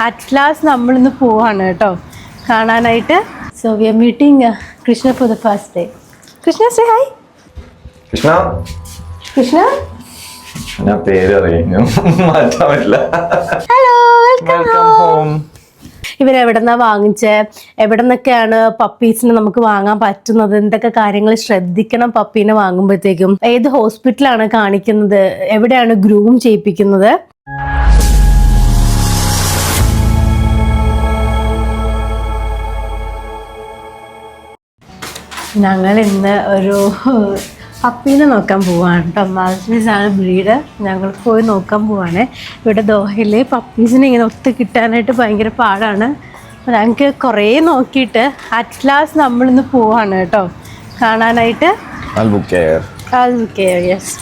At last നമ്മളിന്ന് പോവാണ് കേട്ടോ കാണാനായിട്ട്. So we are meeting Krishna for the first day. Krishna say hi. Krishna Krishna ഞാൻ പേര് അറിയുന്നു മാറ്റാൻ പറ്റില്ല. Hello, welcome home. ഇവരെവിടെന്നാ വാങ്ങിച്ചേ, എവിടെ നിന്നൊക്കെയാണ് പപ്പീസിനെ നമുക്ക് വാങ്ങാൻ പറ്റുന്നത്, എന്തൊക്കെ കാര്യങ്ങൾ ശ്രദ്ധിക്കണം പപ്പീനെ വാങ്ങുമ്പോഴത്തേക്കും, ഏത് ഹോസ്പിറ്റലാണ് കാണിക്കുന്നത്, എവിടെയാണ് ഗ്രൂം ചെയ്യിപ്പിക്കുന്നത്. ഞങ്ങൾ ഇന്ന് ഒരു പപ്പീനെ നോക്കാൻ പോവാണ് കേട്ടോ. മാൽട്ടീസ് ആണ് ബ്രീഡ്. ഞങ്ങൾ പോയി നോക്കാൻ പോവാണ്. ഇവിടെ ദോഹയിൽ പപ്പീസിനെ ഇങ്ങനെ ഒത്ത് കിട്ടാനായിട്ട് ഭയങ്കര പാടാണ്. ഞങ്ങൾക്ക് കുറേ നോക്കിയിട്ട് അറ്റ് ലാസ്റ്റ് നമ്മളിന്ന് പോവാണ് കേട്ടോ കാണാനായിട്ട്. യെസ്.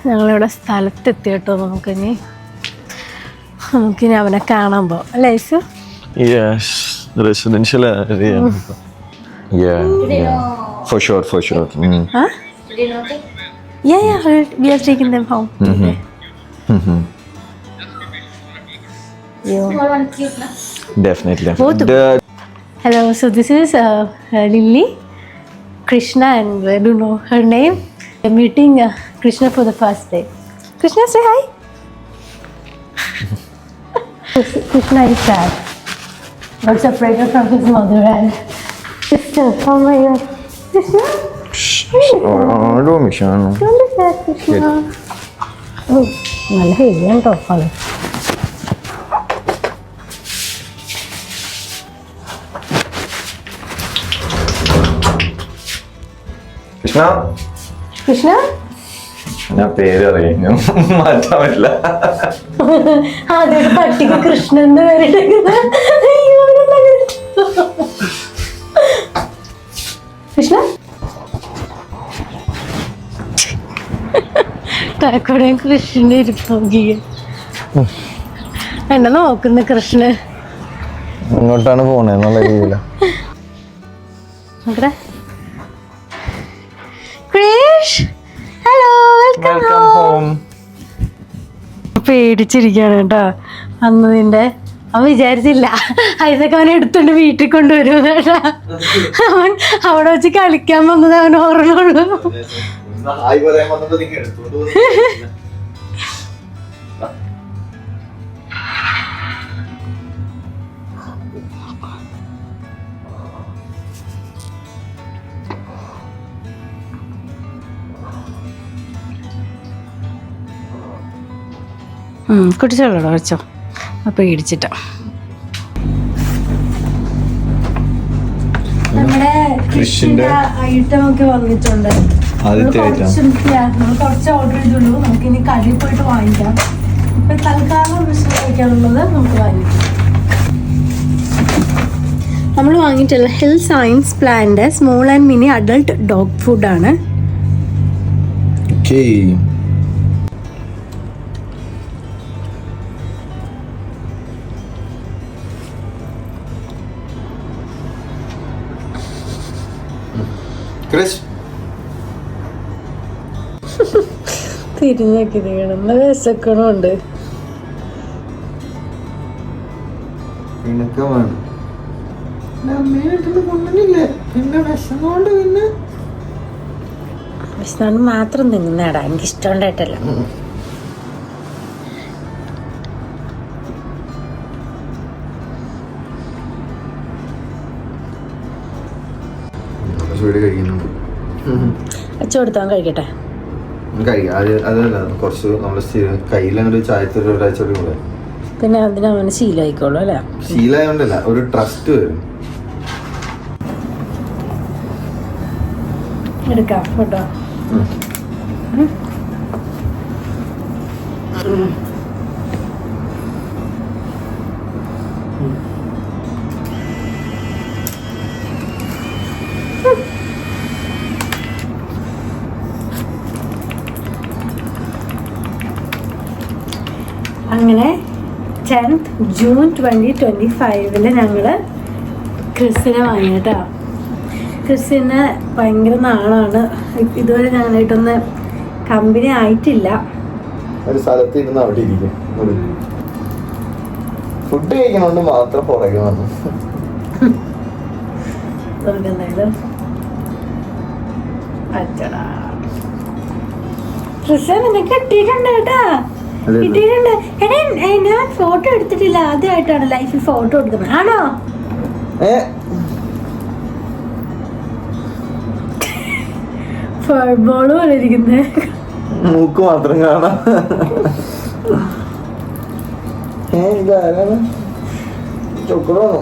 ഞങ്ങളിവിടെ സ്ഥലത്തെത്തി കേട്ടോ. നമുക്കിനി അവനെ കാണാൻ പോവാം അല്ലേ യേശു? Yes, residential area. Yeah. For sure. Huh? Yeah. We are taking them home. Definitely. Hello, so this is Lily, Krishna, and I don't know her name. We're meeting Krishna for the first day. Krishna, say hi. Krishna is sad. Got separated from his mother and sister. Oh my God. Krishna? Don't be shy. Don't be sad, Krishna. Oh, നല്ല ഹെവിയാണ് കേട്ടോ ഫലം. കൃഷ്ണ ഞാൻ പേര് അറിയുന്നു മാറ്റാൻ പറ്റില്ല. ആദ്യമായിട്ട് പട്ടിക്ക് കൃഷ്ണൻ എന്ന് പേരിട്ടേക്കുന്നത്. കൃഷ്ണ തലക്കൂടെയും കൃഷ്ണന്റെ ഇരിപ്പോക്കി എന്നെ നോക്കുന്നു കൃഷ്ണൻ. ഇങ്ങോട്ടാണ് പോണെന്നുള്ള രീതിയില. Hello, welcome home. പേടിച്ചിരിക്കാണ് കേട്ടോ അന്നതിന്റെ. അവൻ വിചാരിച്ചില്ല ഐസക്ക് അവനെ എടുത്തോണ്ട് വീട്ടിൽ കൊണ്ടുവരും കേട്ടാ. അവൻ അവിടെ വെച്ച് കളിക്കാൻ വന്നത് അവൻ ഓർമ്മയുള്ളൂ. കുടിച്ചോളൂ വെച്ചോ. അപ്പൊ പേടിച്ചിട്ടാ. നമ്മുടെ കൃഷിന്റെ ഐറ്റം ഒക്കെ വന്നിട്ടുണ്ട്. നമ്മൾ കുറച്ച് ഓർഡർ ചെയ്തുള്ളൂ. നമുക്ക് ഇനി കടയിൽ പോയിട്ട് വാങ്ങിക്കാം. ഇപ്പൊ തൽക്കാലം കൃഷി കഴിക്കാനുള്ളത് നമുക്ക് വാങ്ങിക്കാം. നമ്മൾ വാങ്ങിയിട്ടുള്ള Hill's Science Plan small and mini adult dog ഫുഡാണ്. തിരിഞ്ഞൊക്കെ നല്ല വിശക്കണുണ്ട്. വിശന്നാണ് മാത്രം തിന്നുന്നേടാ. എനിക്ക് ഇഷ്ടമുണ്ടായിട്ടല്ല. വെച്ചുകൊടുത്താൻ കഴിക്കട്ടെ. പിന്നെ അതിന് അവന് ശീലമായിക്കോളൂ അല്ലേ? ശീലമായോണ്ടല്ല, ഒരു ട്രസ്റ്റ് വരും. എടുക്കാം കേട്ടോ. അങ്ങനെ 10th June 2025 ഞങ്ങൾ ക്രിസിനെ വാങ്ങിയിട്ടാ. ക്രിസ്ത്യന് ഭയങ്കര നാളാണ്, ഇതുവരെ ഞങ്ങളായിട്ടൊന്ന് കമ്പനി ആയിട്ടില്ല. ഒരു സ്ഥലത്ത് ഇരുന്ന് അവിടെ ഇരിക്കും, ഫുഡ് കഴിക്കണോണ്ട് മാത്രം പുറകെ വന്നു. എന്തായാലും അച്ചടാ ക്രിസ്ത്യൻ നിനക്ക് കിട്ടിയിട്ടുണ്ട് കേട്ടാ, കിട്ടിയിട്ടുണ്ട്. എടാ ഞാൻ ഫോട്ടോ എടുത്തിട്ടില്ല, ആദ്യമായിട്ടാണ് ലൈഫിൽ ഫോട്ടോ എടുക്കുന്നത്. ആണോ? ഫുട്ബോള് പോലെ ഇരിക്കുന്നേ, മൂക്ക് മാത്രം കാണാം. ഇതാരാണ്? ചോക്കളാണോ?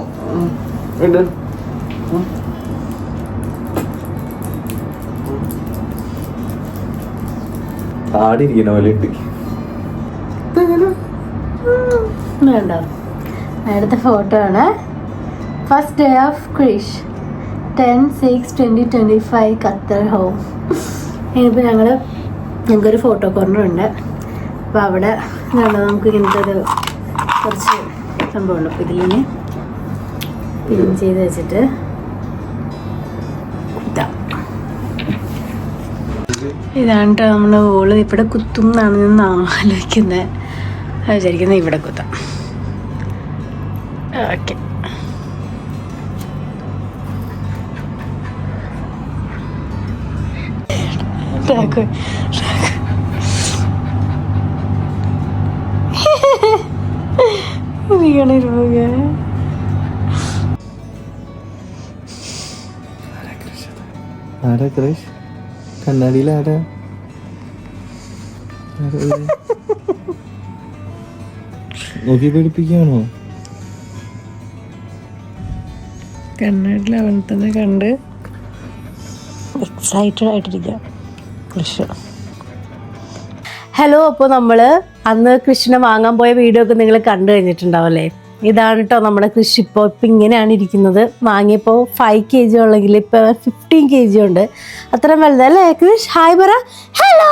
ആടിയിരിക്കണ പോലെ ഉണ്ട്. വേണ്ട, അടുത്ത ഫോട്ടോ ആണ്. First day of Krish 10/6/2025 Qatar home. ഇനിയിപ്പോൾ ഞങ്ങൾക്കൊരു ഫോട്ടോ കോർണർ ഉണ്ട്. അപ്പോൾ അവിടെ നമുക്ക് ഇങ്ങനത്തെ ഒരു കുറച്ച് സംഭവമുണ്ട്. അപ്പോൾ ഇതിലിനി പിൻ ചെയ്ത് വെച്ചിട്ട് കുത്താം. ഇതാണ് കേട്ടോ നമ്മുടെ ഓള്. ഇവിടെ കുത്തും എന്നാണ് ഞാൻ ആലോചിക്കുന്നത്, വിചാരിക്കുന്നത് ഇവിടെ കുത്താം. ഓക്കെ, ആരാ ക്രഷ്? കണ്ണാടിയിൽ ആരാ? നോക്കി പേടിപ്പിക്കുകയാണോ? കണ്ണാടിയിൽ അവൻ തന്നെ കണ്ട് എക്സൈറ്റഡ് ആയിട്ടിരിക്കുക കൃഷ്ണ. ഹലോ, അപ്പോൾ നമ്മൾ അന്ന് കൃഷ്ണനെ വാങ്ങാൻ പോയ വീഡിയോ ഒക്കെ നിങ്ങൾ കണ്ടു കഴിഞ്ഞിട്ടുണ്ടാവല്ലേ. ഇതാണ് കേട്ടോ നമ്മുടെ കൃഷി. ഇപ്പോൾ ഇങ്ങനെയാണ് ഇരിക്കുന്നത്. വാങ്ങിയപ്പോൾ 5 kg ഉള്ളെങ്കിൽ ഇപ്പോൾ 15 kg ഉണ്ട്. അത്രയും വലുതല്ലേ കൃഷ്? ഹായ് പറ. ഹലോ.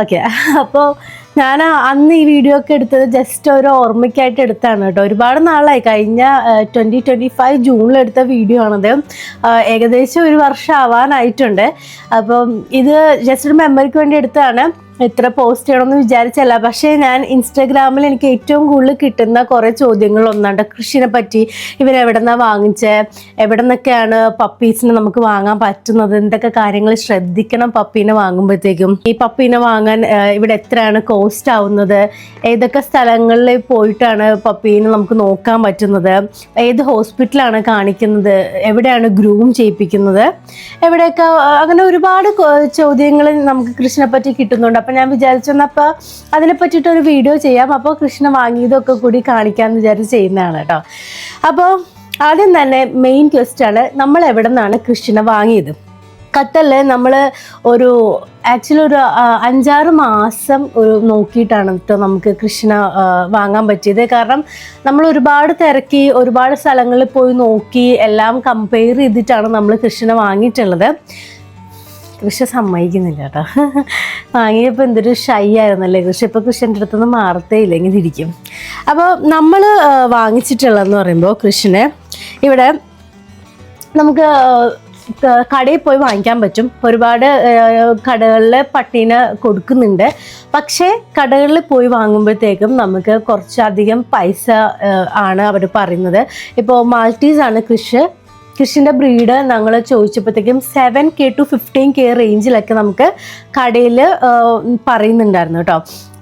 ഓക്കെ, അപ്പോൾ ഞാൻ അന്ന് ഈ വീഡിയോ ഒക്കെ എടുത്തത് ജസ്റ്റ് ഒരു ഓർമ്മയ്ക്കായിട്ട് എടുത്താണ് കേട്ടോ. ഒരുപാട് നാളായി, കഴിഞ്ഞ 2025 ജൂണിലെടുത്ത വീഡിയോ ആണത്. ഏകദേശം 1 വർഷം ആവാനായിട്ടുണ്ട്. അപ്പം ഇത് ജസ്റ്റ് ഒരു മെമ്മറിക്ക് വേണ്ടി എടുത്തതാണ്. ഇത്ര പോസ്റ്റ് ചെയ്യണമെന്ന് വിചാരിച്ചല്ല, പക്ഷേ ഞാൻ ഇൻസ്റ്റാഗ്രാമിൽ എനിക്ക് ഏറ്റവും കൂടുതൽ കിട്ടുന്ന കുറേ ചോദ്യങ്ങൾ ഒന്നാണ്ട് കൃഷിനെ പറ്റി. ഇവരെവിടെ നിന്നാണ് വാങ്ങിച്ചത്, എവിടെ നിന്നൊക്കെയാണ് പപ്പീസിനെ നമുക്ക് വാങ്ങാൻ പറ്റുന്നത്, എന്തൊക്കെ കാര്യങ്ങൾ ശ്രദ്ധിക്കണം പപ്പീനെ വാങ്ങുമ്പോഴത്തേക്കും, ഈ പപ്പീനെ വാങ്ങാൻ ഇവിടെ എത്രയാണ് കോസ്റ്റ് ആവുന്നത്, ഏതൊക്കെ സ്ഥലങ്ങളിൽ പോയിട്ടാണ് പപ്പീനെ നമുക്ക് നോക്കാൻ പറ്റുന്നത്, ഏത് ഹോസ്പിറ്റലാണ് കാണിക്കുന്നത്, എവിടെയാണ് ഗ്രൂം ചെയ്യിപ്പിക്കുന്നത്, എവിടെയൊക്കെ, അങ്ങനെ ഒരുപാട് ചോദ്യങ്ങൾ നമുക്ക് കൃഷിനെ പറ്റി കിട്ടുന്നുണ്ട്. അപ്പം ഞാൻ വിചാരിച്ചപ്പോൾ അതിനെ പറ്റിയിട്ടൊരു വീഡിയോ ചെയ്യാം. അപ്പോൾ കൃഷ്ണ വാങ്ങിയതൊക്കെ കൂടി കാണിക്കാമെന്ന് വിചാരിച്ച് ചെയ്യുന്നതാണ് കേട്ടോ. അപ്പോൾ ആദ്യം തന്നെ മെയിൻ ക്വസ്റ്റ്യാണ്, നമ്മൾ എവിടെ നിന്നാണ് കൃഷ്ണനെ വാങ്ങിയത്. ഖത്തറിൽ നമ്മൾ ആക്ച്വലി ഒരു 5-6 മാസം നോക്കിയിട്ടാണ് കേട്ടോ നമുക്ക് കൃഷ്ണ വാങ്ങാൻ പറ്റിയത്. കാരണം നമ്മൾ ഒരുപാട് തിരക്കി, ഒരുപാട് സ്ഥലങ്ങളിൽ പോയി നോക്കി, എല്ലാം കമ്പയർ ചെയ്തിട്ടാണ് നമ്മൾ കൃഷ്ണനെ വാങ്ങിയിട്ടുള്ളത്. കൃഷി സമ്മതിക്കുന്നില്ല കേട്ടോ. വാങ്ങിയപ്പോൾ എന്തൊരു ഷൈ ആയിരുന്നല്ലേ കൃഷി. ഇപ്പോൾ കൃഷിൻ്റെ അടുത്തൊന്നും മാറത്തേ ഇല്ല, ഇങ്ങനെ ഇരിക്കും. അപ്പോൾ നമ്മൾ വാങ്ങിച്ചിട്ടുള്ളതെന്ന് പറയുമ്പോൾ കൃഷിനെ ഇവിടെ നമുക്ക് കടയിൽ പോയി വാങ്ങിക്കാൻ പറ്റും. ഒരുപാട് കടകളിൽ പട്ടീനെ കൊടുക്കുന്നുണ്ട്. പക്ഷേ കടകളിൽ പോയി വാങ്ങുമ്പോഴത്തേക്കും നമുക്ക് കുറച്ചധികം പൈസ ആണ് അവർ പറയുന്നത്. ഇപ്പോൾ മാൾട്ടീസ് ആണ് കൃഷിൻ്റെ ബ്രീഡ് ഞങ്ങൾ ചോദിച്ചപ്പോഴത്തേക്കും 7K to 15K റേഞ്ചിലൊക്കെ നമുക്ക് കടയിൽ പറയുന്നുണ്ടായിരുന്നു കേട്ടോ.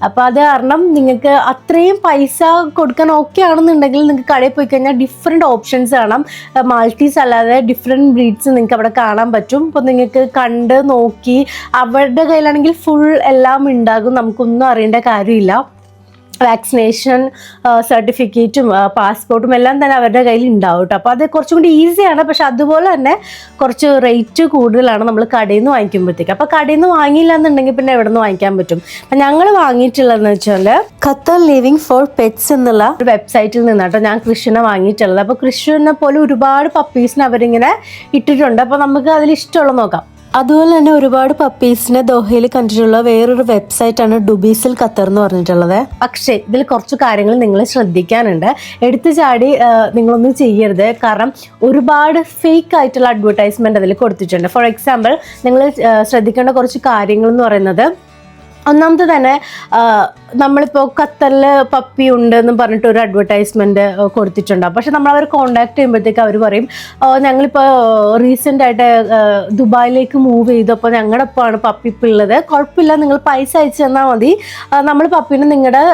അപ്പോൾ അത് കാരണം നിങ്ങൾക്ക് അത്രയും പൈസ കൊടുക്കാൻ ഓക്കെ ആണെന്നുണ്ടെങ്കിൽ നിങ്ങൾക്ക് കടയിൽ പോയി കഴിഞ്ഞാൽ ഡിഫറെൻറ്റ് ഓപ്ഷൻസ് കാണാം. മാൾട്ടീസ് അല്ലാതെ ഡിഫറെൻറ്റ് ബ്രീഡ്സ് നിങ്ങൾക്ക് അവിടെ കാണാൻ പറ്റും. അപ്പോൾ നിങ്ങൾക്ക് കണ്ട് നോക്കി, അവരുടെ കയ്യിലാണെങ്കിൽ ഫുൾ എല്ലാം ഉണ്ടാകും, നമുക്കൊന്നും അറിയേണ്ട കാര്യമില്ല. വാക്സിനേഷൻ സർട്ടിഫിക്കറ്റും പാസ്പോർട്ടും എല്ലാം തന്നെ അവരുടെ കയ്യിൽ ഉണ്ടാവും കേട്ടോ. അപ്പോൾ അത് കുറച്ചും കൂടി ഈസിയാണ്. പക്ഷെ അതുപോലെ തന്നെ കുറച്ച് റേറ്റ് കൂടുതലാണ് നമ്മൾ കടയിൽ നിന്ന് വാങ്ങിക്കുമ്പോഴത്തേക്ക്. അപ്പോൾ കടയിൽ നിന്ന് വാങ്ങിയില്ല എന്നുണ്ടെങ്കിൽ പിന്നെ എവിടെ നിന്ന് വാങ്ങിക്കാൻ പറ്റും. അപ്പം ഞങ്ങൾ വാങ്ങിയിട്ടുള്ളതെന്ന് വെച്ചാൽ ഖത്തർ ലിവിങ് ഫോർ പെറ്റ്സ് എന്നുള്ള ഒരു വെബ്സൈറ്റിൽ നിന്നാട്ടോ ഞാൻ കൃഷിനെ വാങ്ങിയിട്ടുള്ളത്. അപ്പോൾ കൃഷിനെ പോലെ ഒരുപാട് പപ്പീസിനെ അവരിങ്ങനെ ഇട്ടിട്ടുണ്ട്. അപ്പോൾ നമുക്ക് അതിൽ ഇഷ്ടമുള്ളത് നോക്കാം. അതുപോലെ തന്നെ ഒരുപാട് പപ്പീസിനെ ദോഹയിൽ കണ്ടിട്ടുള്ള വേറൊരു വെബ്സൈറ്റാണ് ഡുബീസിൽ ഖത്തർ എന്ന് പറഞ്ഞിട്ടുള്ളത്. പക്ഷേ ഇതിൽ കുറച്ച് കാര്യങ്ങൾ നിങ്ങൾ ശ്രദ്ധിക്കാനുണ്ട്. എടുത്തു ചാടി നിങ്ങളൊന്നും ചെയ്യരുത്. കാരണം ഒരുപാട് ഫേക്ക് ആയിട്ടുള്ള അഡ്വർടൈസ്മെന്റ് അതിൽ കൊടുത്തിട്ടുണ്ട്. ഫോർ എക്സാമ്പിൾ, നിങ്ങൾ ശ്രദ്ധിക്കേണ്ട കുറച്ച് കാര്യങ്ങൾ എന്ന് പറയുന്നത്, ഒന്നാമത് തന്നെ നമ്മളിപ്പോൾ ഖത്തറിൽ പപ്പി ഉണ്ട് എന്ന് പറഞ്ഞിട്ട് ഒരു അഡ്വർടൈസ്മെൻറ്റ് കൊടുത്തിട്ടുണ്ടാവും. പക്ഷെ നമ്മളവർ കോൺടാക്ട് ചെയ്യുമ്പോഴത്തേക്ക് അവർ പറയും, ഞങ്ങളിപ്പോൾ റീസെൻ്റ് ആയിട്ട് ദുബായിലേക്ക് മൂവ് ചെയ്തു, അപ്പോൾ ഞങ്ങളുടെ ഒപ്പമാണ് പപ്പി ഇപ്പോൾ ഉള്ളത്, കുഴപ്പമില്ല, നിങ്ങൾ പൈസ അയച്ചു തന്നാൽ മതി, നമ്മൾ പപ്പീനെ നിങ്ങളുടെ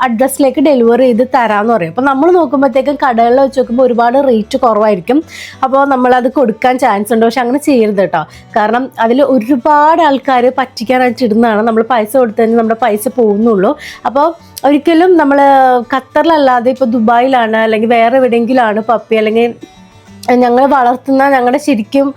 അഡ്രസ്സിലേക്ക് ഡെലിവറി ചെയ്ത് തരാമെന്ന് പറയും. അപ്പോൾ നമ്മൾ നോക്കുമ്പോഴത്തേക്കും കടകളിൽ വെച്ച് നോക്കുമ്പോൾ ഒരുപാട് റേറ്റ് കുറവായിരിക്കും. അപ്പോൾ നമ്മളത് കൊടുക്കാൻ ചാൻസ് ഉണ്ട്. പക്ഷെ അങ്ങനെ ചെയ്യരുത് കേട്ടോ. കാരണം അതിൽ ഒരുപാട് ആൾക്കാർ പറ്റിക്കാനായിട്ട് ഇടുന്നതാണ്. നമ്മൾ പൈസ കൊടുത്തു കഴിഞ്ഞാൽ നമ്മുടെ പൈസ പോകുന്നുള്ളൂ. അപ്പോൾ ഒരിക്കലും നമ്മൾ ഖത്തറിലല്ലാതെ ഇപ്പോൾ ദുബായിലാണ് അല്ലെങ്കിൽ വേറെ എവിടെയെങ്കിലും ആണ് പപ്പി, അല്ലെങ്കിൽ ഞങ്ങൾ വളർത്തുന്ന ഞങ്ങളുടെ ശരിക്കും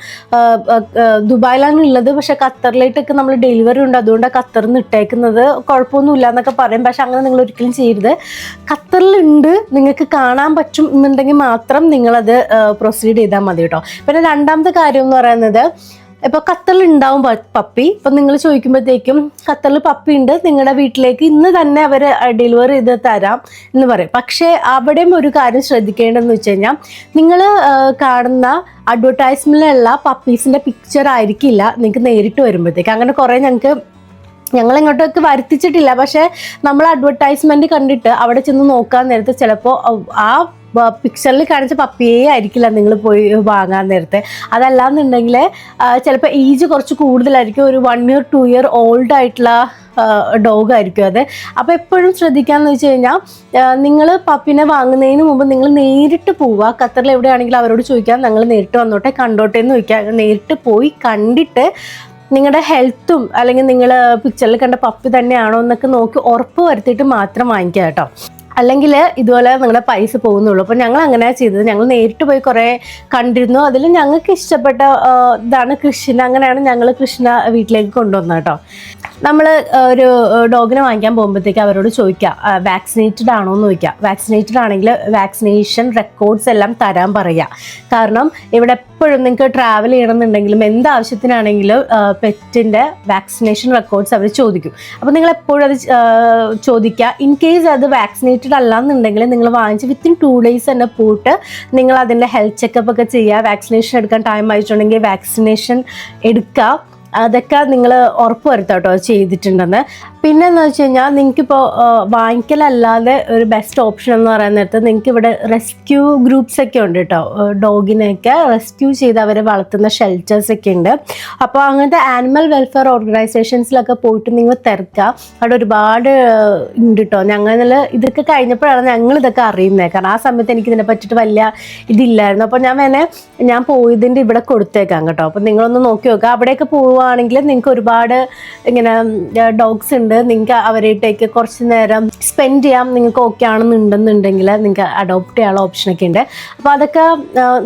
ദുബായിലാണ് ഉള്ളത്, പക്ഷെ ഖത്തറിലേക്കൊക്കെ നമ്മൾ ഡെലിവറി ഉണ്ട്, അതുകൊണ്ടാണ് ഖത്തറിൽ നിന്ന് ഇട്ടേക്കുന്നത്, കുഴപ്പമൊന്നുമില്ല എന്നൊക്കെ പറയും. പക്ഷെ അങ്ങനെ നിങ്ങൾ ഒരിക്കലും ചെയ്യരുത്. ഖത്തറിലുണ്ട്, നിങ്ങൾക്ക് കാണാൻ പറ്റും എന്നുണ്ടെങ്കിൽ മാത്രം നിങ്ങളത് പ്രൊസീഡ് ചെയ്താൽ മതി കേട്ടോ. പിന്നെ രണ്ടാമത്തെ കാര്യം എന്ന് പറയുന്നത്, ഇപ്പോൾ ഖത്തറിൽ ഉണ്ടാവും പപ്പി. ഇപ്പം നിങ്ങൾ ചോദിക്കുമ്പോഴത്തേക്കും ഖത്തറിൽ പപ്പി ഉണ്ട്, നിങ്ങളുടെ വീട്ടിലേക്ക് ഇന്ന് തന്നെ അവർ ഡെലിവറി ചെയ്ത് തരാം എന്ന് പറയും. പക്ഷേ അവിടെയും ഒരു കാര്യം ശ്രദ്ധിക്കേണ്ടതെന്ന് വെച്ച് കഴിഞ്ഞാൽ, നിങ്ങൾ കാണുന്ന അഡ്വർടൈസ്മെൻറ്റിലുള്ള പപ്പീസിൻ്റെ പിക്ചർ ആയിരിക്കില്ല നിങ്ങൾക്ക് നേരിട്ട് വരുമ്പോഴത്തേക്ക്. അങ്ങനെ കുറേ ഞങ്ങളിങ്ങോട്ടൊക്കെ വരുത്തിച്ചിട്ടില്ല. പക്ഷേ നമ്മൾ അഡ്വർടൈസ്മെൻറ്റ് കണ്ടിട്ട് അവിടെ ചെന്ന് നോക്കാൻ നേരത്തെ ചിലപ്പോൾ ആ പിക്ചറിൽ കാണിച്ച പപ്പിയേ ആയിരിക്കില്ല നിങ്ങൾ പോയി വാങ്ങാൻ നേരത്തെ. അതല്ലാന്നുണ്ടെങ്കിൽ ചിലപ്പോൾ ഏജ് കുറച്ച് കൂടുതലായിരിക്കും, ഒരു 1 year 2 year ഓൾഡ് ആയിട്ടുള്ള ഡോഗ് ആയിരിക്കും അത്. അപ്പോൾ എപ്പോഴും ശ്രദ്ധിക്കാമെന്ന് വെച്ച് കഴിഞ്ഞാൽ, നിങ്ങൾ പപ്പിനെ വാങ്ങുന്നതിന് മുമ്പ് നിങ്ങൾ നേരിട്ട് പോവുക. ഖത്തറിൽ എവിടെയാണെങ്കിലും അവരോട് ചോദിക്കാം, ഞങ്ങൾ നേരിട്ട് വന്നോട്ടെ കണ്ടോട്ടെ എന്ന് ചോദിക്കുക. നേരിട്ട് പോയി കണ്ടിട്ട് നിങ്ങളുടെ ഹെൽത്തും അല്ലെങ്കിൽ നിങ്ങൾ പിക്ചറിൽ കണ്ട പപ്പി തന്നെയാണോ എന്നൊക്കെ നോക്കി ഉറപ്പ് വരുത്തിയിട്ട് മാത്രം വാങ്ങിക്കുക കേട്ടോ. അല്ലെങ്കിൽ ഇതുപോലെ നിങ്ങളുടെ പൈസ പോകുന്നുള്ളൂ. അപ്പോൾ ഞങ്ങൾ അങ്ങനെയാണ് ചെയ്തത്. ഞങ്ങൾ നേരിട്ട് പോയി കുറേ കണ്ടിരുന്നു. അതിൽ ഞങ്ങൾക്ക് ഇഷ്ടപ്പെട്ട ഇതാണ് കൃഷ്ണ. അങ്ങനെയാണ് ഞങ്ങൾ കൃഷ്ണ വീട്ടിലേക്ക് കൊണ്ടുവന്നത് കേട്ടോ. നമ്മൾ ഒരു ഡോഗിനെ വാങ്ങിക്കാൻ പോകുമ്പോഴത്തേക്ക് അവരോട് ചോദിക്കുക, വാക്സിനേറ്റഡ് ആണോ എന്ന് ചോദിക്കുക. വാക്സിനേറ്റഡ് ആണെങ്കിൽ വാക്സിനേഷൻ റെക്കോർഡ്സ് എല്ലാം തരാൻ പറയുക. കാരണം ഇവിടെ എപ്പോഴും നിങ്ങൾക്ക് ട്രാവൽ ചെയ്യണമെന്നുണ്ടെങ്കിലും എന്താവശ്യത്തിനാണെങ്കിലും പെറ്റിൻ്റെ വാക്സിനേഷൻ റെക്കോർഡ്സ് അവർ ചോദിക്കും. അപ്പോൾ നിങ്ങൾ എപ്പോഴും അത് ചോദിക്കുക. ഇൻ കേസ് അത് വാക്സിനേറ്റഡ് അല്ലാന്നുണ്ടെങ്കിൽ നിങ്ങൾ വാങ്ങിച്ച് വിത്തിൻ 2 days തന്നെ പോയിട്ട് നിങ്ങൾ അതിൻ്റെ ഹെൽത്ത് ചെക്കപ്പ് ഒക്കെ ചെയ്യുക. വാക്സിനേഷൻ എടുക്കാൻ ടൈം ആയിട്ടുണ്ടെങ്കിൽ വാക്സിനേഷൻ എടുക്കുക. അതൊക്കെ നിങ്ങൾ ഉറപ്പ് വരുത്താം കേട്ടോ ചെയ്തിട്ടുണ്ടെന്ന്. പിന്നെ എന്ന് വെച്ച് കഴിഞ്ഞാൽ, നിങ്ങൾക്കിപ്പോൾ വാങ്ങിക്കലല്ലാതെ ഒരു ബെസ്റ്റ് ഓപ്ഷൻ എന്ന് പറയുന്ന നേരത്ത് നിങ്ങൾക്ക് ഇവിടെ റെസ്ക്യൂ ഗ്രൂപ്പ്സ് ഒക്കെ ഉണ്ട് കേട്ടോ. ഡോഗിനെയൊക്കെ റെസ്ക്യൂ ചെയ്ത് അവരെ വളർത്തുന്ന ഷെൽറ്റേഴ്സ് ഒക്കെ ഉണ്ട്. അപ്പോൾ അങ്ങനത്തെ ആനിമൽ വെൽഫെയർ ഓർഗനൈസേഷൻസിലൊക്കെ പോയിട്ട് നിങ്ങൾ തിരക്കുക. അവിടെ ഒരുപാട് ഉണ്ട് കേട്ടോ. ഞങ്ങൾ ഇതൊക്കെ കഴിഞ്ഞപ്പോഴാണ് ഞങ്ങൾ ഇതൊക്കെ അറിയുന്നത്. കാരണം ആ സമയത്ത് എനിക്ക് ഇതിനെ പറ്റിയിട്ട് വലിയ ഇതില്ലായിരുന്നു. അപ്പോൾ ഞാൻ പോയതിൻ്റെ ഇവിടെ കൊടുത്തേക്കാം കേട്ടോ. അപ്പോൾ നിങ്ങളൊന്ന് നോക്കി നോക്കുക. അവിടെയൊക്കെ പോവുകയാണെങ്കിൽ നിങ്ങൾക്ക് ഒരുപാട് ഇങ്ങനെ ഡോഗ്സ് ഉണ്ട്. നിങ്ങൾക്ക് അവരായിട്ടേക്ക് കുറച്ച് നേരം സ്പെൻഡ് ചെയ്യാം. നിങ്ങൾക്ക് ഓക്കെ ആണെന്നുണ്ടെന്നുണ്ടെങ്കിൽ നിങ്ങൾക്ക് അഡോപ്റ്റ് ചെയ്യാനുള്ള ഓപ്ഷനൊക്കെ ഉണ്ട്. അപ്പോൾ അതൊക്കെ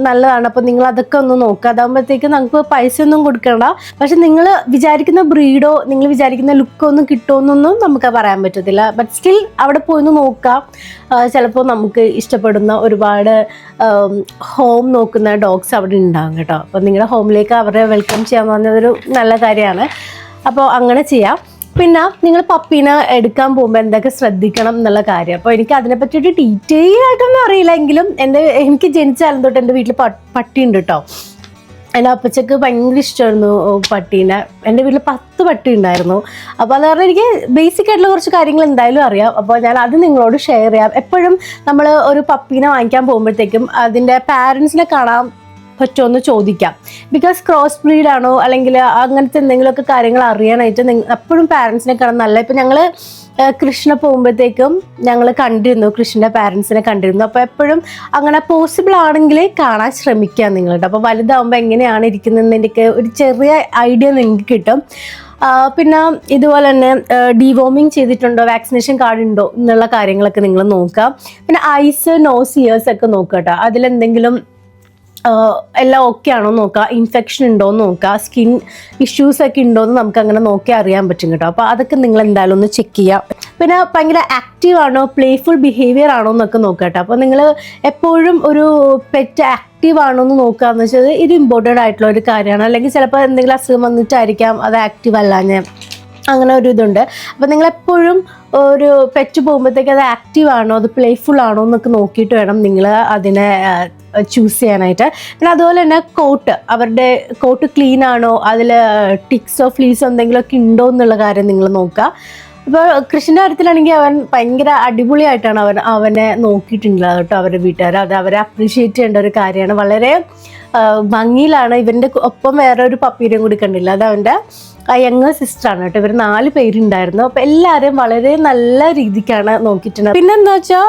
നല്ലതാണ്. അപ്പോൾ നിങ്ങൾ അതൊക്കെ ഒന്ന് നോക്കുക. അതാകുമ്പോഴത്തേക്ക് നമുക്ക് പൈസ ഒന്നും കൊടുക്കണ്ട. പക്ഷെ നിങ്ങൾ വിചാരിക്കുന്ന ബ്രീഡോ നിങ്ങൾ വിചാരിക്കുന്ന ലുക്കോ ഒന്നും കിട്ടുമെന്നൊന്നും നമുക്ക് പറയാൻ പറ്റത്തില്ല. ബട്ട് സ്റ്റിൽ അവിടെ പോയി നോക്കുക. ചിലപ്പോൾ നമുക്ക് ഇഷ്ടപ്പെടുന്ന ഒരുപാട് ഹോം നോക്കുന്ന ഡോഗ്സ് അവിടെ ഉണ്ടാകും കേട്ടോ. അപ്പോൾ നിങ്ങളുടെ ഹോമിലേക്ക് അവരെ വെൽക്കം ചെയ്യാൻ പറഞ്ഞതൊരു നല്ല കാര്യമാണ്. അപ്പോൾ അങ്ങനെ ചെയ്യാം. പിന്നെ നിങ്ങൾ പപ്പീനെ എടുക്കാൻ പോകുമ്പോൾ എന്തൊക്കെ ശ്രദ്ധിക്കണം എന്നുള്ള കാര്യം. അപ്പോൾ എനിക്ക് അതിനെ പറ്റിയിട്ട് ഡീറ്റെയിൽ ആയിട്ടൊന്നും അറിയില്ലെങ്കിലും എനിക്ക് ജനിച്ചാലും തൊട്ട് എൻ്റെ വീട്ടിൽ പട്ടി ഉണ്ട് കേട്ടോ. എൻ്റെ അപ്പച്ചക്ക് ഭയങ്കര ഇഷ്ടമായിരുന്നു പട്ടീനെ. എൻ്റെ വീട്ടിൽ 10 പട്ടി ഉണ്ടായിരുന്നു. അപ്പോൾ അത് കാരണം എനിക്ക് ബേസിക് ആയിട്ടുള്ള കുറച്ച് കാര്യങ്ങൾ എന്തായാലും അറിയാം. അപ്പോൾ ഞാൻ അത് നിങ്ങളോട് ഷെയർ ചെയ്യാം. എപ്പോഴും നമ്മൾ ഒരു പപ്പീനെ വാങ്ങിക്കാൻ പോകുമ്പോഴത്തേക്കും അതിൻ്റെ പാരൻസിനെ കാണാൻ പറ്റുമെന്ന് ചോദിക്കാം. ബിക്കോസ് ക്രോസ് ബ്രീഡ് ആണോ അല്ലെങ്കിൽ അങ്ങനത്തെ എന്തെങ്കിലുമൊക്കെ കാര്യങ്ങൾ അറിയാനായിട്ട് എപ്പോഴും പാരൻസിനെ കാണാൻ നല്ല. ഇപ്പം ഞങ്ങൾ കൃഷ്ണ പോകുമ്പോഴത്തേക്കും ഞങ്ങൾ കണ്ടിരുന്നു, കൃഷ്ണൻ്റെ പാരൻസിനെ കണ്ടിരുന്നു. അപ്പോൾ എപ്പോഴും അങ്ങനെ പോസിബിൾ ആണെങ്കിൽ കാണാൻ ശ്രമിക്കുക നിങ്ങളുടെ. അപ്പോൾ വലുതാകുമ്പോൾ എങ്ങനെയാണ് ഇരിക്കുന്നതെന്നതിൻ്റെയൊക്കെ ഒരു ചെറിയ ഐഡിയ നിങ്ങൾക്ക് കിട്ടും. പിന്നെ ഇതുപോലെ തന്നെ ഡീവോമിങ് ചെയ്തിട്ടുണ്ടോ, വാക്സിനേഷൻ കാർഡ് ഉണ്ടോ എന്നുള്ള കാര്യങ്ങളൊക്കെ നിങ്ങൾ നോക്കുക. പിന്നെ ഐസ്, നോസ്, ഇയേഴ്സ് ഒക്കെ നോക്കുക കേട്ടോ. അതിലെന്തെങ്കിലും എല്ലാം ഓക്കെ ആണോ നോക്കുക, ഇൻഫെക്ഷൻ ഉണ്ടോ എന്ന് നോക്കുക, സ്കിൻ ഇഷ്യൂസ് ഒക്കെ ഉണ്ടോ എന്ന് നമുക്ക് അങ്ങനെ നോക്കി അറിയാൻ പറ്റും കേട്ടോ. അപ്പോൾ അതൊക്കെ നിങ്ങൾ എന്തായാലും ഒന്ന് ചെക്ക് ചെയ്യുക. പിന്നെ ഭയങ്കര ആക്റ്റീവ് ആണോ, പ്ലേഫുൾ ബിഹേവിയർ ആണോ എന്നൊക്കെ നോക്കുക കേട്ടോ. അപ്പോൾ നിങ്ങൾ എപ്പോഴും ഒരു പെറ്റ് ആക്റ്റീവ് ആണോ എന്ന് നോക്കുക എന്ന് വെച്ചാൽ ഇത് ഇമ്പോർട്ടൻ്റ് ആയിട്ടുള്ള ഒരു കാര്യമാണ്. അല്ലെങ്കിൽ ചിലപ്പോൾ എന്തെങ്കിലും അസുഖം വന്നിട്ടായിരിക്കാം അത് ആക്റ്റീവ് അല്ലാഞ്ഞ്, അങ്ങനെ ഒരു ഇതുണ്ട്. അപ്പോൾ നിങ്ങളെപ്പോഴും ഒരു പെറ്റ് പോകുമ്പോഴത്തേക്ക് അത് ആക്റ്റീവ് ആണോ, അത് പ്ലേഫുൾ ആണോ എന്നൊക്കെ നോക്കിയിട്ട് വേണം നിങ്ങൾ അതിനെ ചൂസ് ചെയ്യാനായിട്ട്. പിന്നെ അതുപോലെ തന്നെ അവരുടെ കോട്ട് ക്ലീൻ ആണോ, അതിൽ ടിക്സോ ഫ്ലീസോ എന്തെങ്കിലുമൊക്കെ ഉണ്ടോ എന്നുള്ള കാര്യം നിങ്ങൾ നോക്കുക. ഇപ്പോൾ കൃഷിൻ്റെ കാര്യത്തിലാണെങ്കിൽ അവൻ ഭയങ്കര അടിപൊളിയായിട്ടാണ് അവനെ നോക്കിയിട്ടുള്ളത് കേട്ടോ അവരുടെ വീട്ടുകാർ. അത് അവരെ അപ്രീഷിയേറ്റ് ചെയ്യേണ്ട ഒരു കാര്യമാണ്. വളരെ ഭംഗിയിലാണ്. ഇവൻ്റെ ഒപ്പം വേറെ ഒരു പപ്പീനെയും കൂടി കണ്ടില്ല, അത് അവൻ്റെ യങ്ങർ സിസ്റ്ററാണ് കേട്ടോ. ഇവർ 4 പേരുണ്ടായിരുന്നു. അപ്പോൾ എല്ലാവരെയും വളരെ നല്ല രീതിക്കാണ് നോക്കിയിട്ടുണ്ട്. പിന്നെന്താ വെച്ചാൽ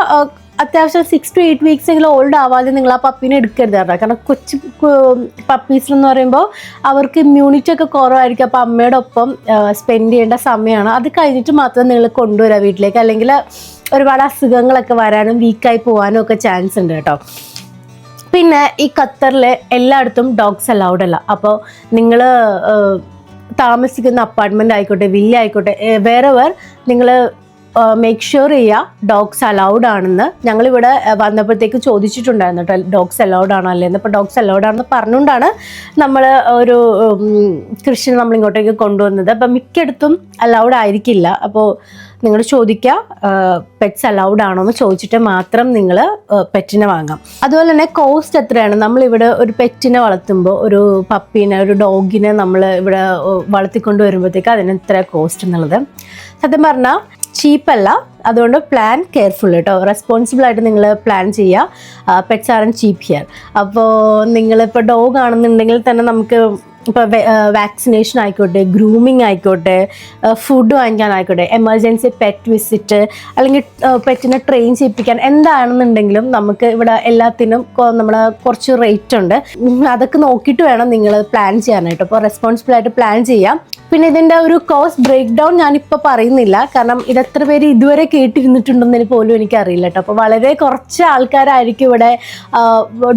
അത്യാവശ്യം 6 to 8 weeks എങ്കിലും ഓൾഡ് ആവാതെ നിങ്ങൾ ആ പപ്പീനെ എടുക്കരുത് കേട്ടോ. കാരണം കൊച്ചു പപ്പീസ് എന്ന് പറയുമ്പോൾ അവർക്ക് ഇമ്മ്യൂണിറ്റി ഒക്കെ കുറവായിരിക്കും. അപ്പോൾ അമ്മയുടെ ഒപ്പം സ്പെൻഡ് ചെയ്യേണ്ട സമയമാണ്. അത് കഴിഞ്ഞിട്ട് മാത്രം നിങ്ങൾ കൊണ്ടുവരിക വീട്ടിലേക്ക്, അല്ലെങ്കിൽ ഒരുപാട് അസുഖങ്ങളൊക്കെ വരാനും വീക്കായി പോകാനും ഒക്കെ ചാൻസ് ഉണ്ട് കേട്ടോ. പിന്നെ ഈ ഖത്തറിൽ എല്ലായിടത്തും ഡോഗ്സ് അലൗഡ് അല്ല. അപ്പോൾ നിങ്ങൾ താമസിക്കുന്ന അപ്പാർട്ട്മെൻ്റ് ആയിക്കോട്ടെ, വില്ല ആയിക്കോട്ടെ, വേറെവർ നിങ്ങൾ മേക്ക് ഷുവർ ചെയ്യുക ഡോഗ്സ് അലൗഡ് ആണെന്ന്. ഞങ്ങളിവിടെ വന്നപ്പോഴത്തേക്ക് ചോദിച്ചിട്ടുണ്ടായിരുന്നു കേട്ടോ ഡോഗ്സ് അലൗഡ് ആണോ അല്ലേന്ന്. അപ്പോൾ ഡോഗ്സ് അലൗഡ് ആണെന്ന് പറഞ്ഞുകൊണ്ടാണ് നമ്മൾ ഒരു കൃഷിനെ നമ്മളിങ്ങോട്ടേക്ക് കൊണ്ടുവന്നത്. അപ്പം മിക്കയിടത്തും അലൗഡ് ആയിരിക്കില്ല. അപ്പോൾ നിങ്ങൾ ചോദിക്കുക പെറ്റ്സ് അലൗഡ് ആണോ എന്ന് ചോദിച്ചിട്ട് മാത്രം നിങ്ങൾ പെറ്റിനെ വാങ്ങാം. അതുപോലെ തന്നെ കോസ്റ്റ് എത്രയാണ്, നമ്മളിവിടെ ഒരു പെറ്റിനെ വളർത്തുമ്പോൾ, ഒരു പപ്പീനെ, ഒരു ഡോഗിനെ നമ്മൾ ഇവിടെ വളർത്തിക്കൊണ്ട് വരുമ്പോഴത്തേക്ക് അതിന് എത്ര കോസ്റ്റ് എന്നുള്ളത് സത്യം പറഞ്ഞാൽ ചീപ്പല്ല. അതുകൊണ്ട് പ്ലാൻ കെയർഫുൾ കേട്ടോ, റെസ്പോൺസിബിൾ ആയിട്ട് നിങ്ങൾ പ്ലാൻ ചെയ്യുക. Pets are cheap here. അപ്പോൾ നിങ്ങളിപ്പോൾ ഡോഗ് ആണെന്നുണ്ടെങ്കിൽ തന്നെ നമുക്ക് ഇപ്പോൾ വാക്സിനേഷൻ ആയിക്കോട്ടെ, ഗ്രൂമിങ് ആയിക്കോട്ടെ, ഫുഡ് വാങ്ങിക്കാനായിക്കോട്ടെ, എമർജൻസി പെറ്റ് വിസിറ്റ്, അല്ലെങ്കിൽ പെറ്റിനെ ട്രെയിൻ ചെയ്യിപ്പിക്കാൻ എന്താണെന്നുണ്ടെങ്കിലും നമുക്ക് ഇവിടെ എല്ലാത്തിനും നമ്മൾ കുറച്ച് റേറ്റ് ഉണ്ട്. അതൊക്കെ നോക്കിയിട്ട് വേണം നിങ്ങൾ പ്ലാൻ ചെയ്യാനായിട്ട്. അപ്പോൾ റെസ്പോൺസിബിൾ ആയിട്ട് പ്ലാൻ ചെയ്യാം. പിന്നെ ഇതിൻ്റെ ഒരു കോസ്റ്റ് ബ്രേക്ക് ഡൗൺ ഞാനിപ്പോൾ പറയുന്നില്ല, കാരണം ഇതെത്ര പേര് ഇതുവരെ കേട്ടിരുന്നിട്ടുണ്ടെന്നതിന് പോലും എനിക്കറിയില്ല കേട്ടോ. അപ്പോൾ വളരെ കുറച്ച് ആൾക്കാരായിരിക്കും ഇവിടെ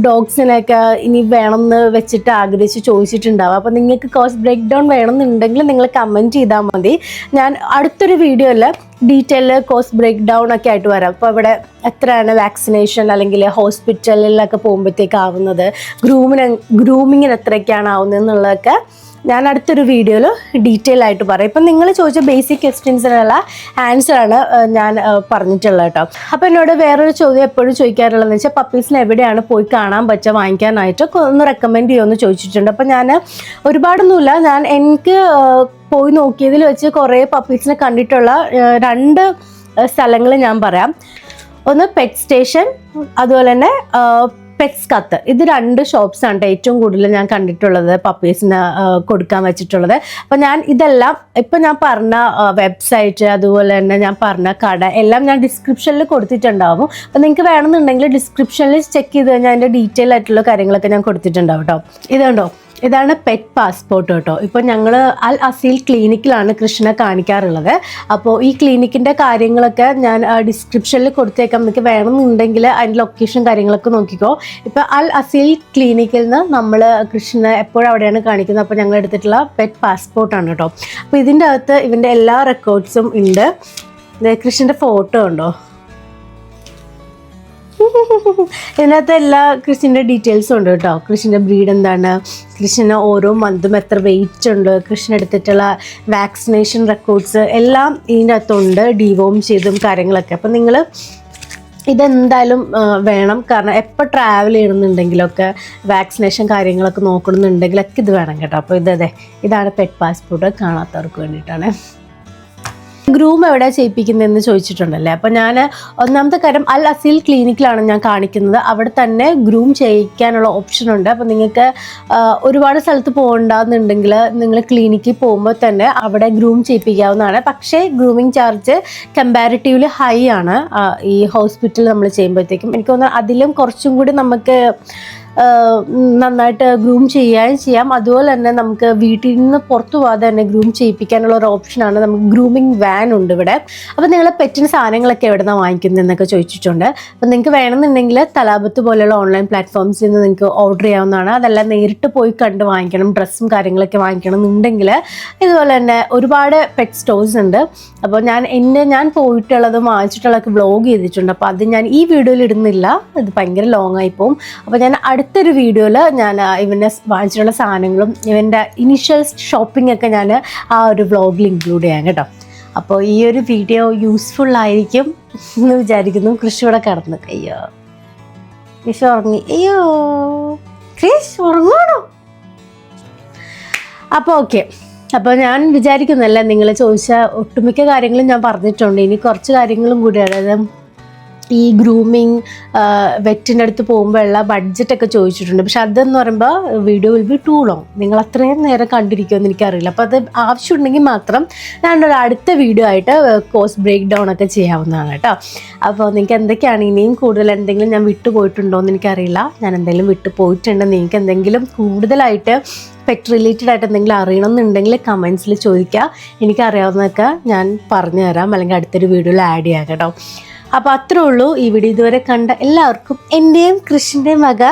ഡോഗ്സിനൊക്കെ ഇനി വേണമെന്ന് വെച്ചിട്ട് ആഗ്രഹിച്ച് ചോദിച്ചിട്ടുണ്ടാവുക. അപ്പോൾ നിങ്ങൾക്ക് കോസ്റ്റ് ബ്രേക്ക് ഡൗൺ വേണമെന്നുണ്ടെങ്കിൽ നിങ്ങൾ കമൻറ്റ് ചെയ്താൽ മതി. ഞാൻ അടുത്തൊരു വീഡിയോയിൽ ഡീറ്റെയിൽ കോസ്റ്റ് ബ്രേക്ക് ഡൗൺ ഒക്കെ ആയിട്ട് വരാം. അപ്പോൾ ഇവിടെ എത്രയാണ് വാക്സിനേഷൻ അല്ലെങ്കിൽ ഹോസ്പിറ്റലിലൊക്കെ പോകുമ്പോഴത്തേക്ക് ആവുന്നത്, ഗ്രൂമിങ്ങിന് എത്രയൊക്കെയാണ് ആവുന്നത് എന്നുള്ളതൊക്കെ ഞാൻ അടുത്തൊരു വീഡിയോയിൽ ഡീറ്റെയിൽ ആയിട്ട് പറയാം. ഇപ്പം നിങ്ങൾ ചോദിച്ച ബേസിക് ക്വസ്റ്റ്യൻസിനുള്ള ആൻസറാണ് ഞാൻ പറഞ്ഞിട്ടുള്ളത് കേട്ടോ. അപ്പോൾ എന്നോട് വേറൊരു ചോദ്യം എപ്പോഴും ചോദിക്കാറുള്ളതെന്ന് വെച്ചാൽ പപ്പീസിനെ എവിടെയാണ് പോയി കാണാൻ പറ്റുക വാങ്ങിക്കാനായിട്ട് ഒന്ന് റെക്കമെൻഡ് ചെയ്യുമെന്ന് ചോദിച്ചിട്ടുണ്ട്. അപ്പോൾ ഞാൻ ഒരുപാടൊന്നുമില്ല, എനിക്ക് പോയി നോക്കിയതിൽ വെച്ച് കുറേ പപ്പീസിനെ കണ്ടിട്ടുള്ള 2 സ്ഥലങ്ങൾ ഞാൻ പറയാം. ഒന്ന് പെറ്റ് സ്റ്റേഷൻ, അതുപോലെ തന്നെ പെറ്റ്സ് ഖത്തർ. ഇത് 2 ഷോപ്സാണ് ഏറ്റവും കൂടുതൽ ഞാൻ കണ്ടിട്ടുള്ളത് പപ്പീസിന് കൊടുക്കാൻ വെച്ചിട്ടുള്ളത്. അപ്പോൾ ഞാൻ ഇതെല്ലാം ഇപ്പം ഞാൻ പറഞ്ഞ വെബ്സൈറ്റ്, അതുപോലെ തന്നെ ഞാൻ പറഞ്ഞ കട എല്ലാം ഞാൻ ഡിസ്ക്രിപ്ഷനിൽ കൊടുത്തിട്ടുണ്ടാവും. അപ്പോൾ നിങ്ങൾക്ക് വേണമെന്നുണ്ടെങ്കിൽ ഡിസ്ക്രിപ്ഷനിൽ ചെക്ക് ചെയ്ത് കഴിഞ്ഞാൽ അതിൻ്റെ ഡീറ്റെയിൽ ആയിട്ടുള്ള കാര്യങ്ങളൊക്കെ ഞാൻ കൊടുത്തിട്ടുണ്ടാവും കേട്ടോ. ഇതുണ്ടോ, ഇതാണ് പെറ്റ് പാസ്പോർട്ട് കേട്ടോ. ഇപ്പോൾ ഞങ്ങൾ അൽ അസീൽ ക്ലിനിക്കിലാണ് കൃഷ്ണനെ കാണിക്കാറുള്ളത്. അപ്പോൾ ഈ ക്ലിനിക്കിൻ്റെ കാര്യങ്ങളൊക്കെ ഞാൻ ഡിസ്ക്രിപ്ഷനിൽ കൊടുത്തേക്കാം. നിങ്ങൾക്ക് വേണമെന്നുണ്ടെങ്കിൽ അതിൻ്റെ ലൊക്കേഷൻ കാര്യങ്ങളൊക്കെ നോക്കിക്കോ. ഇപ്പോൾ അൽ അസീൽ ക്ലിനിക്കിൽ നിന്ന് നമ്മൾ കൃഷ്ണനെ എപ്പോഴും അവിടെയാണ് കാണിക്കുന്നത്. അപ്പോൾ ഞങ്ങൾ എടുത്തിട്ടുള്ള പെറ്റ് പാസ്പോർട്ടാണ് കേട്ടോ. അപ്പോൾ ഇതിൻ്റെ അകത്ത് ഇവൻ്റെ എല്ലാ റെക്കോർഡ്സും ഉണ്ട്. കൃഷ്ണൻ്റെ ഫോട്ടോ ഉണ്ടോ, ഇതിനകത്ത് എല്ലാ കൃഷിൻ്റെ ഡീറ്റെയിൽസും ഉണ്ട് കേട്ടോ. കൃഷിൻ്റെ ബ്രീഡ് എന്താണ്, കൃഷിന് ഓരോ മന്തും എത്ര വെയിറ്റ് ഉണ്ട്, കൃഷിന് എടുത്തിട്ടുള്ള വാക്സിനേഷൻ റെക്കോർഡ്സ് എല്ലാം ഇതിൻ്റെ അകത്തുണ്ട്, ഡിവോം ചെയ്തും കാര്യങ്ങളൊക്കെ. അപ്പം നിങ്ങൾ ഇതെന്തായാലും വേണം, കാരണം എപ്പോൾ ട്രാവൽ ചെയ്യണമെന്നുണ്ടെങ്കിലൊക്കെ വാക്സിനേഷൻ കാര്യങ്ങളൊക്കെ നോക്കണമെന്നുണ്ടെങ്കിലൊക്കെ ഇത് വേണം കേട്ടോ. അപ്പോൾ ഇതാണ് പെറ്റ് പാസ്പോർട്ട്, കാണാത്തവർക്ക് വേണ്ടിയിട്ടാണ്. ഗ്രൂം എവിടെ ചെയ്യിപ്പിക്കുന്നതെന്ന് ചോദിച്ചിട്ടുണ്ടല്ലേ. അപ്പോൾ ഞാൻ ഒന്നാമത്തെ കാര്യം അൽ അസീൽ ക്ലിനിക്കിലാണ് ഞാൻ കാണിക്കുന്നത്. അവിടെ തന്നെ ഗ്രൂം ചെയ്യിക്കാനുള്ള ഓപ്ഷൻ ഉണ്ട്. അപ്പോൾ നിങ്ങൾക്ക് ഒരുപാട് സ്ഥലത്ത് പോകണ്ടെന്നുണ്ടെങ്കിൽ നിങ്ങൾ ക്ലിനിക്കിൽ പോകുമ്പോൾ തന്നെ അവിടെ ഗ്രൂം ചെയ്യിപ്പിക്കാവുന്നതാണ്. പക്ഷേ ഗ്രൂമിങ് ചാർജ് കമ്പാരിറ്റീവ്ലി ഹൈ ആണ് ഈ ഹോസ്പിറ്റലിൽ നമ്മൾ ചെയ്യുമ്പോഴത്തേക്കും. എനിക്ക് തോന്നുന്നു അതിലും കുറച്ചും കൂടി നമുക്ക് നന്നായിട്ട് ഗ്രൂം ചെയ്യാം. അതുപോലെ തന്നെ നമുക്ക് വീട്ടിൽ നിന്ന് പുറത്തു പോകാതെ തന്നെ ഗ്രൂം ചെയ്യിപ്പിക്കാനുള്ള ഒരു ഓപ്ഷനാണ്. നമുക്ക് ഗ്രൂമിങ് വാൻ ഉണ്ട് ഇവിടെ. അപ്പോൾ നിങ്ങൾ പെറ്റിന് സാധനങ്ങളൊക്കെ എവിടെ നിന്നാണ് വാങ്ങിക്കുന്നത് എന്നൊക്കെ ചോദിച്ചിട്ടുണ്ട്. അപ്പോൾ നിങ്ങൾക്ക് വേണമെന്നുണ്ടെങ്കിൽ തലാബത്ത് പോലെയുള്ള ഓൺലൈൻ പ്ലാറ്റ്ഫോംസിൽ നിന്ന് നിങ്ങൾക്ക് ഓർഡർ ചെയ്യാവുന്നതാണ്. അതല്ല നേരിട്ട് പോയി കണ്ട് വാങ്ങിക്കണം, ഡ്രസ്സും കാര്യങ്ങളൊക്കെ വാങ്ങിക്കണം എന്നുണ്ടെങ്കിൽ ഇതുപോലെ തന്നെ ഒരുപാട് പെറ്റ് സ്റ്റോഴ്സ് ഉണ്ട്. അപ്പോൾ ഞാൻ പോയിട്ടുള്ളതും വാങ്ങിച്ചിട്ടുള്ളതൊക്കെ വ്ളോഗ് ചെയ്തിട്ടുണ്ട്. അപ്പോൾ അത് ഞാൻ ഈ വീഡിയോയിൽ ഇടുന്നില്ല, ഇത് ഭയങ്കര ലോങ് ആയി പോകും. അപ്പോൾ ഞാൻ അടുത്തൊരു വീഡിയോയിൽ ഞാൻ ഇവൻ്റെ വാങ്ങിച്ചിട്ടുള്ള സാധനങ്ങളും ഇവൻ്റെ ഇനീഷ്യൽ ഷോപ്പിംഗ് ഒക്കെ ഞാൻ ആ ഒരു വ്ളോഗിൽ ഇൻക്ലൂഡ് ചെയ്യാം കേട്ടോ. അപ്പോൾ ഈ ഒരു വീഡിയോ യൂസ്ഫുൾ ആയിരിക്കും എന്ന് വിചാരിക്കുന്നു. കൃഷി ഇവിടെ കിടന്നു. അയ്യോ കൃഷി ഉറങ്ങി. അയ്യോ കൃഷി ഉറങ്ങണോ? അപ്പോൾ ഓക്കെ. അപ്പോൾ ഞാൻ വിചാരിക്കുന്നല്ല, നിങ്ങൾ ചോദിച്ച ഒട്ടുമിക്ക കാര്യങ്ങളും ഞാൻ പറഞ്ഞിട്ടുണ്ട്. ഇനി കുറച്ച് കാര്യങ്ങളും കൂടി, അതായത് ഈ ഗ്രൂമിങ് വെറ്റിൻ്റെ അടുത്ത് പോകുമ്പോഴുള്ള ബഡ്ജറ്റൊക്കെ ചോദിച്ചിട്ടുണ്ട്. പക്ഷെ അതെന്ന് പറയുമ്പോൾ video will be two long. നിങ്ങൾ അത്രയും നേരം കണ്ടിരിക്കുമെന്ന് എനിക്കറിയില്ല. അപ്പോൾ അത് ആവശ്യമുണ്ടെങ്കിൽ മാത്രം ഞാനൊരു അടുത്ത വീഡിയോ ആയിട്ട് കോസ്റ്റ് ബ്രേക്ക് ഡൗൺ ഒക്കെ ചെയ്യാവുന്നതാണ് കേട്ടോ. അപ്പോൾ നിങ്ങൾക്ക് എന്തൊക്കെയാണ് ഇനിയും കൂടുതൽ എന്തെങ്കിലും ഞാൻ വിട്ടുപോയിട്ടുണ്ടോ എന്ന് എനിക്കറിയില്ല. ഞാൻ എന്തെങ്കിലും വിട്ടുപോയിട്ടുണ്ടെങ്കിൽ നിങ്ങൾക്ക് എന്തെങ്കിലും കൂടുതലായിട്ട് പെറ്റ് റിലേറ്റഡ് ആയിട്ട് എന്തെങ്കിലും അറിയണമെന്നുണ്ടെങ്കിൽ കമൻസിൽ ചോദിക്കുക. എനിക്കറിയാവുന്നതൊക്കെ ഞാൻ പറഞ്ഞു തരാം, അല്ലെങ്കിൽ അടുത്തൊരു വീഡിയോയിൽ ആഡ് ചെയ്യാം കേട്ടോ. അപ്പോൾ അത്രേ ഉള്ളൂ. ഈ വീഡിയോ ഇതുവരെ കണ്ട എല്ലാവർക്കും എൻ്റെയും കൃഷിൻ്റെയും വക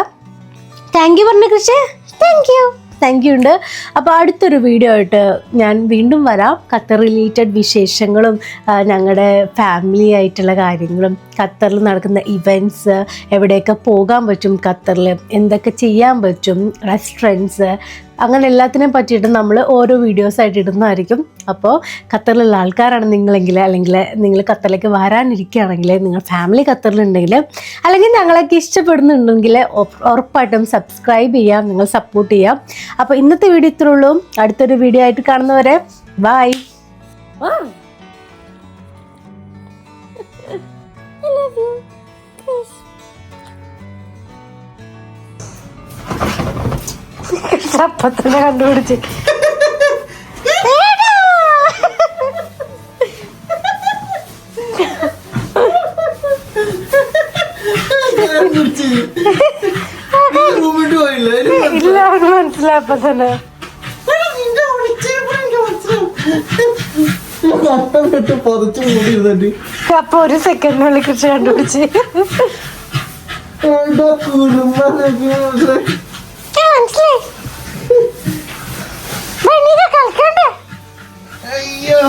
താങ്ക് യു പറഞ്ഞ കൃഷി. താങ്ക് യു ഉണ്ട്. അപ്പോൾ അടുത്തൊരു വീഡിയോ ആയിട്ട് ഞാൻ വീണ്ടും വരാം. ഖത്തർ റിലേറ്റഡ് വിശേഷങ്ങളും ഞങ്ങളുടെ ഫാമിലി ആയിട്ടുള്ള കാര്യങ്ങളും, ഖത്തറിൽ നടക്കുന്ന ഇവൻറ്റ്സ്, എവിടെയൊക്കെ പോകാൻ പറ്റും, ഖത്തറിൽ എന്തൊക്കെ ചെയ്യാൻ പറ്റും, റെസ്റ്റോറൻറ്റ്സ്, അങ്ങനെ എല്ലാത്തിനെയും പറ്റിയിട്ട് നമ്മൾ ഓരോ വീഡിയോസായിട്ട് ഇടുന്നതായിരിക്കും. അപ്പോൾ ഖത്തറിലുള്ള ആൾക്കാരാണ് നിങ്ങളെങ്കിൽ, അല്ലെങ്കിൽ നിങ്ങൾ ഖത്തറിലേക്ക് വരാനിരിക്കുകയാണെങ്കിൽ, നിങ്ങൾ ഫാമിലി ഖത്തറിലുണ്ടെങ്കിൽ, അല്ലെങ്കിൽ ഞങ്ങളൊക്കെ ഇഷ്ടപ്പെടുന്നുണ്ടെങ്കിൽ ഉറപ്പായിട്ടും സബ്സ്ക്രൈബ് ചെയ്യാം, നിങ്ങൾ സപ്പോർട്ട് ചെയ്യാം. അപ്പോൾ ഇന്നത്തെ വീഡിയോ ഇത്രേ ഉള്ളൂ. അടുത്തൊരു വീഡിയോ ആയിട്ട് കാണുന്നവരെ ബൈ. അപ്പത്തന്നെ കണ്ടുപിടിച്ച് ഇല്ല, അവന് മനസ്സിലായി അപ്പൊ തന്നെ. അപ്പൊ ഒരു സെക്കൻഡിനുള്ളിൽ കൃഷി കണ്ടുപിടിച്ച് അയ്യോ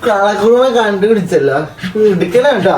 കളക്കുറുമ കണ്ടുപിടിച്ചല്ലോ. എടുക്കണ കേട്ടോ.